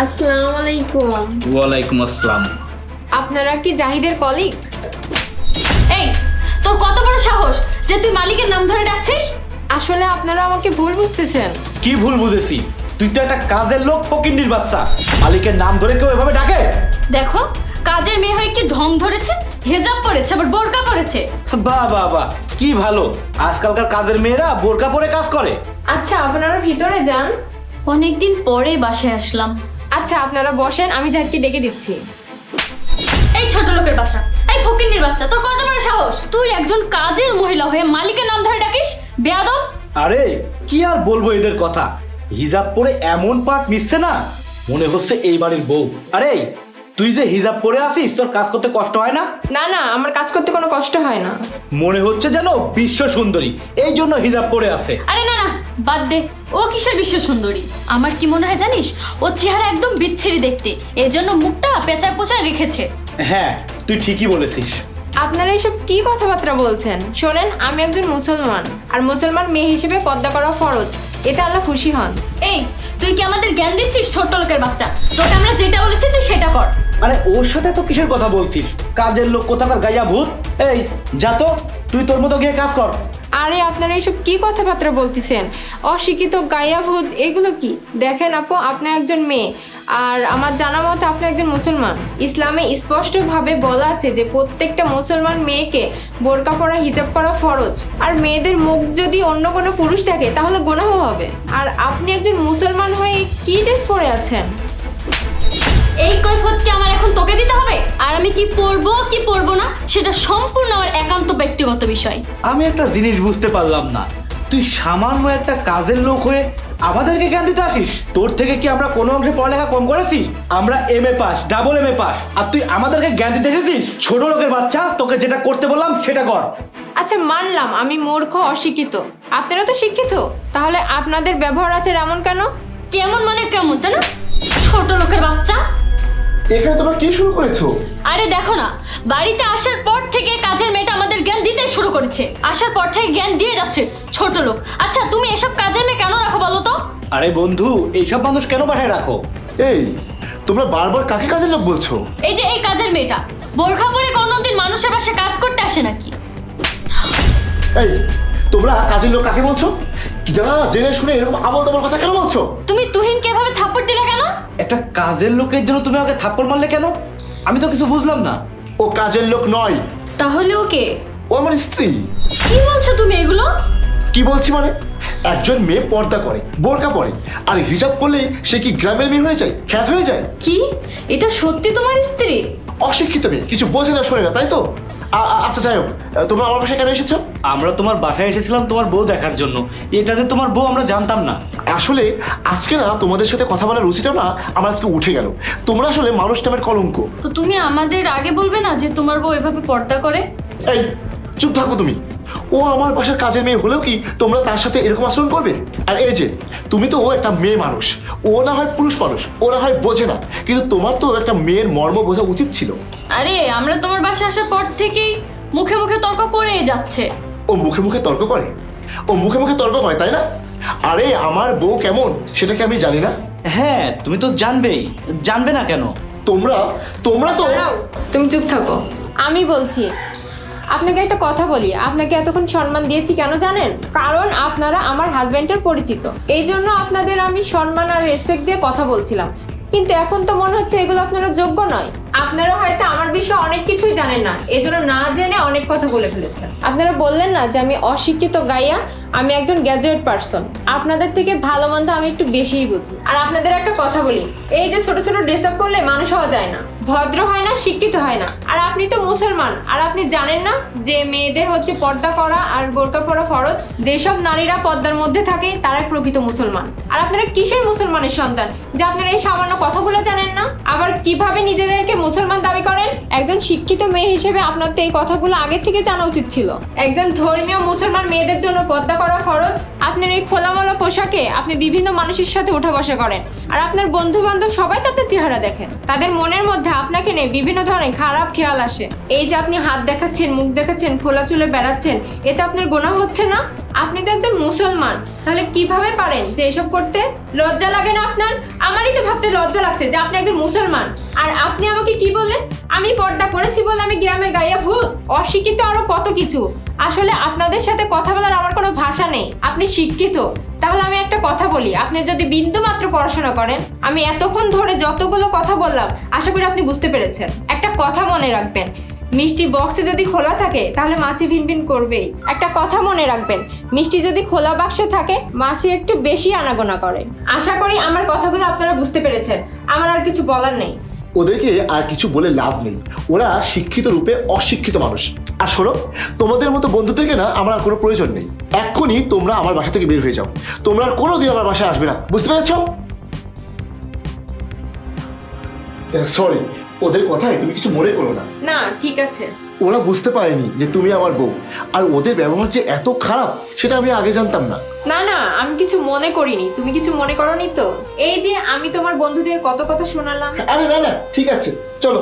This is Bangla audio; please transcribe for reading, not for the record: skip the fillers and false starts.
আসসালামু আলাইকুম। ওয়ালাইকুম আসসালাম। আপনারা কি জাহিদের কলিগ? এই, তোর কত বড় সাহস যে তুই মালিকের নাম ধরে ডাকছিস? আসলে আপনারা আমাকে ভুল বুঝতেছেন। কি ভুল বুঝেছি? তুই তো একটা কাজের লোক, ফকিন্নির বাচ্চা। মালিকের নাম ধরে কেউ এভাবে ডাকে? দেখো, কাজের মেয়ে হয়ে কি ঢং ধরেছে, হেজাব পরেছে, আবার বোরকা পরেছে। বাহ বাহ বাহ, কি ভালো। আজকালকার কাজের মেয়েরা বোরকা পরে কাজ করে। আচ্ছা, আপনারা ভিতরে যান। অনেকদিন পরে বাসায় আসলাম। আচ্ছা, আপনারা বসেন, আমি জাহিদকে ডেকে দিচ্ছি। এই ছোট লোকের বাচ্চা, এই ফকিন্নির বাচ্চা, তোর কত বড় সাহস? তুই একজন কাজের মহিলা হয়ে মালিকের নাম ধরে ডাকিস? বেয়াদব! আরে কি আর বলবো এদের কথা, হিজাব পরে এমন পাট মিশছে না, মনে হচ্ছে এই বাড়ির বউ। আরে তুই যে হিজাব পরে আসিস, তোর কাজ করতে কষ্ট হয় না? না না, আমার কাজ করতে কোনো কষ্ট হয় না। মনে হচ্ছে যেন বিশ্ব সুন্দরী, এই জন্য হিজাব পরে আছে। আরে না না, বাদ দে। ও কিসের বিশ্ব সুন্দরী? আমার কি মনে হয় জানিস, ওর চেহারা একদম বিচ্ছিরি দেখতে, এজন্য মুখটা পেঁচায় পোঁচায় রেখেছে। হ্যাঁ, তুই ঠিকই বলেছিস। আপনারা এসব কি কথাবার্তা বলছেন? শোনেন, আমি একজন মুসলমান, আর মুসলমান মেয়ে হিসেবে পর্দা করা ফরজ। এতে আল্লাহ খুশি হন। এই, তুই কি আমাদের জ্ঞান দিচ্ছিস? ছোট্ট লোকের বাচ্চা, তোকে আমরা যেটা বলেছি তুই সেটা কর। আরে ওর সাথে তো কিসের কথা বলছিস? কাজের লোক কোথাকার গাইয়া ভূত। এই যা তো, তুই তোর মতো গিয়ে কাজ কর। আরে আপনারা এসব কি কথাবার্তা বলতেছেন? অশিক্ষিত গায়া ভূত এগুলো কি? দেখেন আপু, আপনি একজন মেয়ে, আর আমার জানা মতে আপনি একজন মুসলমান। ইসলামে স্পষ্টভাবে বলা আছে যে প্রত্যেকটা মুসলমান মেয়েকে বোরকা পরা, হিজাব করা ফরজ। আর মেয়েদের মুখ যদি অন্য কোনো পুরুষ দেখে তাহলে গুনাহ হবে। আর আপনি একজন মুসলমান হয়ে কি ড্রেস পরে আছেন? এই কৈফিয়ত কি আমার এখন তোকে দিতে হবে? আর আমি কি পরবো কি পরবো না সেটা সম্পূর্ণ আমার একান্ত ব্যক্তিগত বিষয়। আমি একটা জিনিস বুঝতে পারলাম না, তুই সামান্য একটা কাজের লোক হয়ে আমাদেরকে জ্ঞান দিতে আসিস? তোর থেকে কি আমরা কোনো অংশে পড়ালেখা কম করেছি? আমরা MA pass, double MA pass, আর তুই আমাদেরকে জ্ঞান দিতে এসেছিস? ছোট লোকের বাচ্চা, তোকে যেটা করতে বললাম সেটা কর। আচ্ছা, মানলাম আমি মূর্খ, অশিক্ষিত। আপনারা তো শিক্ষিত, তাহলে আপনাদের ব্যবহার আছে এমন কেন? কেমন মানে কেমন জানো? ছোট লোকের বাচ্চা! এখানে তোমরা কি শুরু করেছো? আরে দেখো না, বাড়িতে আসার পর থেকে কাজের মেয়েটা আমাদের জ্ঞান দিতে শুরু করেছে। আসার পর থেকে জ্ঞান দিয়ে যাচ্ছে, ছোট লোক। আচ্ছা, তুমি এসব কাজের মেয়ে কেন রাখো বলো তো? আরে বন্ধু, এইসব মানুষ কেন বাসায় রাখো? এই, তোমরা বারবার কাকে কাজের লোক বলছো? এই যে এই কাজের মেয়েটা বোরখা পরে কোনোদিন মানুষের বাসায় কাজ করতে আসে নাকি? এই, তোমরা কাজের লোক কাকে বলছো? কি জানা জেনে শুনে এরকম আবল তাবল কথা কেন বলছো? তুমি তুহিনকে এভাবে থাপ্পড় দিলে কেন? একটা কাজের লোকের জন্য তুমি আমাকে থাপ্পড় মারলে কেন? আমি তো কিছু বুঝলাম না। ও কাজের লোক নয়, তাহলে ওকে? ও আমার স্ত্রী। কি বলছো তুমি এগুলো? কি বলছি মানে? একজন মেয়ে পর্দা করে, বোরকা পরে, আর হিসাব করলে সে কি গ্রামের মেয়ে হয়ে যায়, খ্যাত হয়ে যায়? কি এটা সত্যি তোমার স্ত্রী? অশিক্ষিত মেয়ে, কিছু বোঝে না শোনে না, তাই তো? আচ্ছা যাই হোক, তোমরা আমার বাসায় কেন এসেছো? আমরা তোমার বাসায় এসেছিলাম তোমার বউ দেখার জন্য। এটা যে তোমার বউ আমরা জানতাম না। আসলে আজকে না তোমাদের সাথে কথা বলার রুচিটা না আমার আজকে উঠে গেল। তোমরা আসলে মানুষ নামের কলঙ্ক। তো তুমি আমাদের আগে বলবে না যে তোমার বউ এভাবে পর্দা করে? এই, চুপ থাকো তুমি। ও আমার বাসার কাজের মেয়ে হলেও কি তোমরা তার সাথে এরকম আচরণ করবে? আর এই যে তুমি তো ও একটা মেয়ে মানুষ, ও না হয় পুরুষ মানুষ, ও না হয় বোঝে না, কিন্তু তোমার তো একটা মেয়ের মর্ম বোঝা উচিত ছিল। আরে আমরা তোমার বাসায় আসার পর থেকেই মুখে মুখে তর্ক করে যাচ্ছে। ও মুখে মুখে তর্ক করে? ও মুখে মুখে তর্ক করে, তাই না? আরে আমার বউ কেমন সেটা কি আমি জানি না? হ্যাঁ, তুমি তো জানবেই। জানবে না কেন? তোমরা তোমরা তো দাঁড়াও, তুমি চুপ থাকো। আমি বলছি, আপনাকে একটা কথা বলি। আপনাকে এতক্ষণ সম্মান দিয়েছি কেন জানেন? কারণ আপনারা আমার হাজবেন্ডের পরিচিত, এই জন্য আপনাদের আমি সম্মান আর রেসপেক্ট দিয়ে কথা বলছিলাম। কিন্তু এখন তো মনে হচ্ছে এগুলো আপনারা যোগ্য নয়। আপনারা হয়তো আমার বিষয়ে অনেক কিছুই জানেন না, এজন্য না জেনে অনেক কথা বলে ফেলেছেন। আপনারা বললেন না যে আমি অশিক্ষিত গাইয়া, আমি একজন গ্র্যাজুয়েট পারসন। আপনাদের থেকে ভালো মন্দ আমি একটু বেশিই বুঝি। আর আপনাদের একটা কথা বলি, এই যে ছোট ছোট ড্রেস আপ করলে মানুষ হওয়া যায় না, ভদ্র হয় না, শিক্ষিত হয় না। আর আপনি তো মুসলমান, আর আপনি জানেন না যে মেয়েদের হচ্ছে পর্দা করা আর বোরকা পরা ফরজ? যেসব নারীরা পর্দার মধ্যে থাকে তারাই প্রকৃত মুসলমান। আর আপনারা কিসের মুসলমানের সন্তান যে আপনারা এই সামান্য কথাগুলো জানেন না? আবার কিভাবে নিজেদেরকে মুসলমান দাবি করেন? একজন শিক্ষিত মেয়ে হিসেবে আপনার তো এই কথাগুলো আগে থেকে জানা উচিত ছিল। একজন ধর্মীয় মুসলমান মেয়েদের জন্য পর্দা করা ফরজ। আপনার এই খোলামেলা পোশাকে আপনি বিভিন্ন মানুষের সাথে উঠা বসা করেন, আর আপনার বন্ধু বান্ধব সবাই তো আপনার চেহারা দেখেন। তাদের মনের মধ্যে আপনাকে নিয়ে বিভিন্ন ধরনের খারাপ খেয়াল আসে। এই যে আপনি হাত দেখাচ্ছেন, মুখ দেখাচ্ছেন, খোলা চুলে বেড়াচ্ছেন, এতে আপনার গুনাহ হচ্ছে না? আপনি তো একজন মুসলমান, তাহলে কিভাবে পারেন যে এসব করতে? লজ্জা লাগে না আপনার? আমারই তো ভাবতে লজ্জা লাগছে যে আপনি একজন মুসলমান, আর আপনি আমাকে কি বললেন? আমি পর্দা করেছি বলে আমি গ্রামের গাইয়া ভূত, অশিক্ষিত, আরো কত কিছু। আসলে আপনাদের সাথে কথা বলার আমার কোনো ভাষা নেই। আপনি শিক্ষিত, তাহলে আমি একটা কথা বলি, আপনি যদি বিন্দু মাত্র পড়াশোনা করেন, আমি এতক্ষণ ধরে যতগুলো কথা বললাম আশা করি আপনি বুঝতে পেরেছেন। একটা কথা মনে রাখবেন, মিষ্টি বক্সে যদি খোলা থাকে তাহলে মাছি ভিনভিন করবেই। একটা কথা মনে রাখবেন, মিষ্টি যদি খোলা বাক্সে থাকে মাছি একটু বেশি আনাগোনা করে। আশা করি আমার কথাগুলো আপনারা বুঝতে পেরেছেন। আমার আর কিছু বলার নেই। ওদেরকে আর কিছু বলে লাভ নেই, ওরা শিক্ষিত রূপে অশিক্ষিত মানুষ। আর শোনো, তোমাদের মতো বন্ধু থেকে না আমার আর কোনো প্রয়োজন নেই। এক্ষুনি তোমরা আমার বাসা থেকে বের হয়ে যাও, তোমরা আর কোনোদিন আমার বাসায় আসবে না, বুঝতে পেরেছ? সরি, ওদের কথায় তুমি কিছু মনে করো না। না, ঠিক আছে। ওরা বুঝতে পারেনি যে তুমি আমার বউ, আর ওদের ব্যবহার যে এত খারাপ সেটা আমি আগে জানতাম না। না না, আমি কিছু মনে করিনি। তুমি কিছু মনে করনি তো? এই যে আমি তোমার বন্ধুদের কত কথা শোনালাম। আরে না না, ঠিক আছে, চলো।